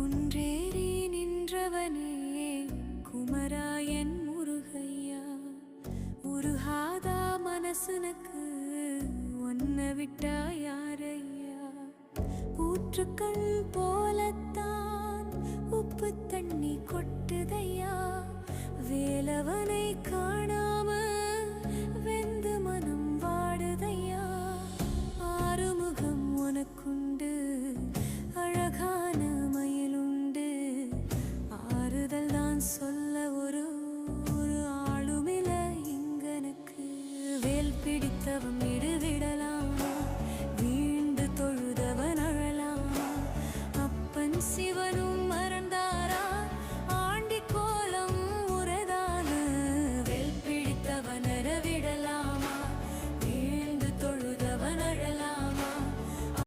குன்றேறி நின்றவனே குமராயன் முருகையா, உருகாதா மனசுனக்கு ஒன்ன விட்டா யாரையா? ஊற்றுக்கள் போலத்தான் உப்பு தண்ணி கொட்டுதையா, வேலவனை காணா